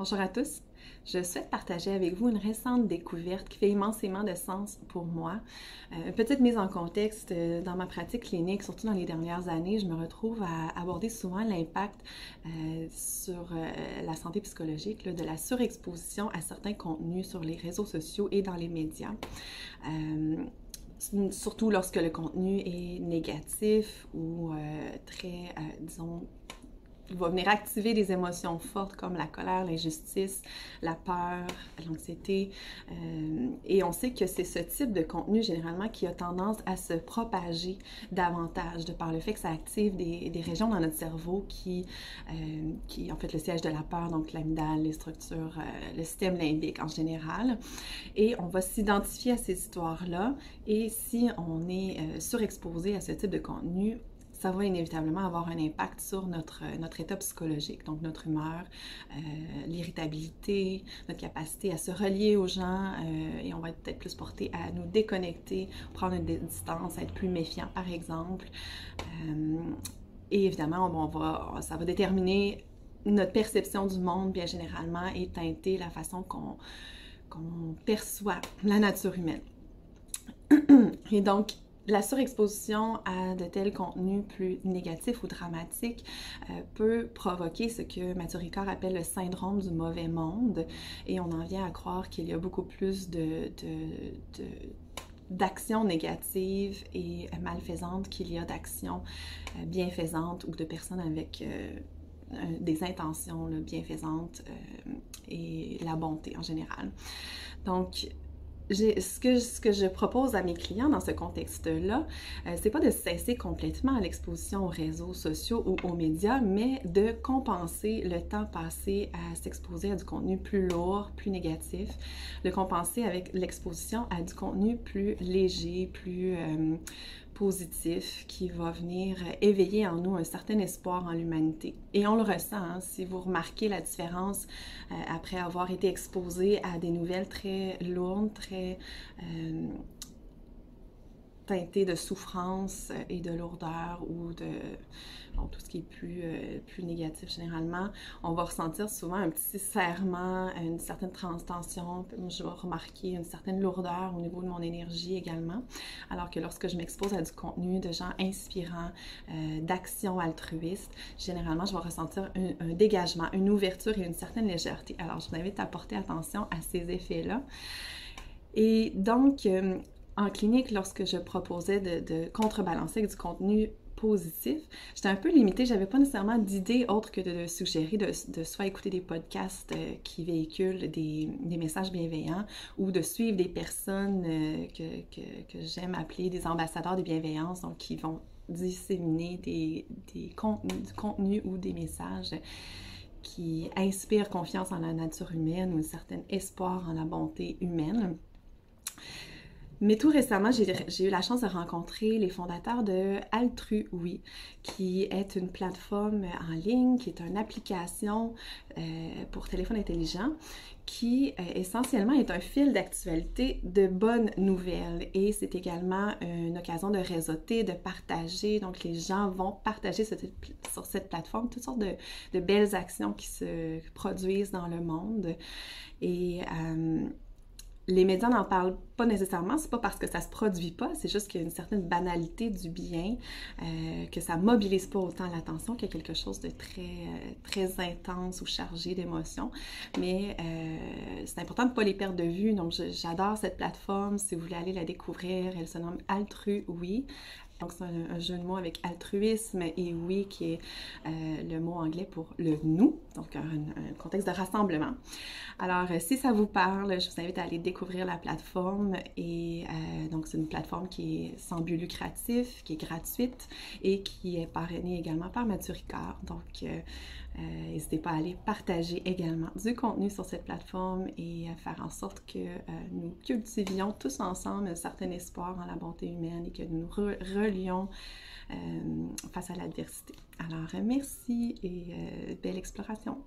Bonjour à tous. Je souhaite partager avec vous une récente découverte qui fait immensément de sens pour moi. Une petite mise en contexte, dans ma pratique clinique, surtout dans les dernières années, je me retrouve à aborder souvent l'impact sur la santé psychologique de la surexposition à certains contenus sur les réseaux sociaux et dans les médias. Surtout lorsque le contenu est négatif ou très, disons, va venir activer des émotions fortes comme la colère, l'injustice, la peur, l'anxiété. Et on sait que c'est ce type de contenu généralement qui a tendance à se propager davantage de par le fait que ça active des régions dans notre cerveau qui en fait le siège de la peur, donc l'amygdale, les structures, le système limbique en général. Et on va s'identifier à ces histoires-là et si on est surexposé à ce type de contenu, ça va inévitablement avoir un impact sur notre état psychologique, donc notre humeur, l'irritabilité, notre capacité à se relier aux gens et on va être peut-être plus porté à nous déconnecter, prendre une distance, à être plus méfiant par exemple. Et évidemment, ça va déterminer notre perception du monde bien généralement et teinter la façon qu'on perçoit la nature humaine. Et donc, la surexposition à de tels contenus plus négatifs ou dramatiques peut provoquer ce que Mathieu Ricard appelle le syndrome du mauvais monde et on en vient à croire qu'il y a beaucoup plus d'actions négatives et malfaisantes qu'il y a d'actions bienfaisantes ou de personnes avec des intentions bienfaisantes et la bonté en général. Donc, ce que je propose à mes clients dans ce contexte-là, c'est pas de cesser complètement l'exposition aux réseaux sociaux ou aux médias, mais de compenser le temps passé à s'exposer à du contenu plus lourd, plus négatif, de compenser avec l'exposition à du contenu plus léger, plus positif, qui va venir éveiller en nous un certain espoir en l'humanité. Et on le ressent, hein, si vous remarquez la différence après avoir été exposé à des nouvelles très lourdes, très teintées de souffrance et de lourdeur ou de tout ce qui est plus négatif généralement, on va ressentir souvent un petit serrement, une certaine tension. Je vais remarquer une certaine lourdeur au niveau de mon énergie également. Alors que lorsque je m'expose à du contenu de gens inspirants, d'actions altruistes, généralement, je vais ressentir un dégagement, une ouverture et une certaine légèreté. Alors, je vous invite à porter attention à ces effets-là. Et donc, en clinique, lorsque je proposais de contrebalancer avec du contenu positif, j'étais un peu limitée, j'avais pas nécessairement d'idée autre que de suggérer de soit écouter des podcasts qui véhiculent des messages bienveillants ou de suivre des personnes que j'aime appeler des ambassadeurs de bienveillance, donc qui vont disséminer du contenu ou des messages qui inspirent confiance en la nature humaine ou un certain espoir en la bonté humaine. Mais tout récemment, j'ai eu la chance de rencontrer les fondateurs de Altrui, qui est une plateforme en ligne, qui est une application pour téléphone intelligent, qui essentiellement est un fil d'actualité de bonnes nouvelles. Et c'est également une occasion de réseauter, de partager. Donc, les gens vont partager sur cette plateforme toutes sortes de belles actions qui se produisent dans le monde. Et les médias n'en parlent pas nécessairement, c'est pas parce que ça se produit pas, c'est juste qu'il y a une certaine banalité du bien, que ça mobilise pas autant l'attention qu'il y a quelque chose de très intense ou chargé d'émotions. Mais c'est important de ne pas les perdre de vue, donc j'adore cette plateforme. Si vous voulez aller la découvrir, elle se nomme Altrui. Donc, c'est un jeu de mots avec altruisme et oui, qui est le mot anglais pour le nous, donc un contexte de rassemblement. Alors, si ça vous parle, je vous invite à aller découvrir la plateforme et donc, c'est une plateforme qui est sans but lucratif, qui est gratuite et qui est parrainée également par Mathieu Ricard. Donc, n'hésitez pas à aller partager également du contenu sur cette plateforme et faire en sorte que nous cultivions tous ensemble un certain espoir en la bonté humaine et que nous nous relions face à l'adversité. Alors, merci et belle exploration!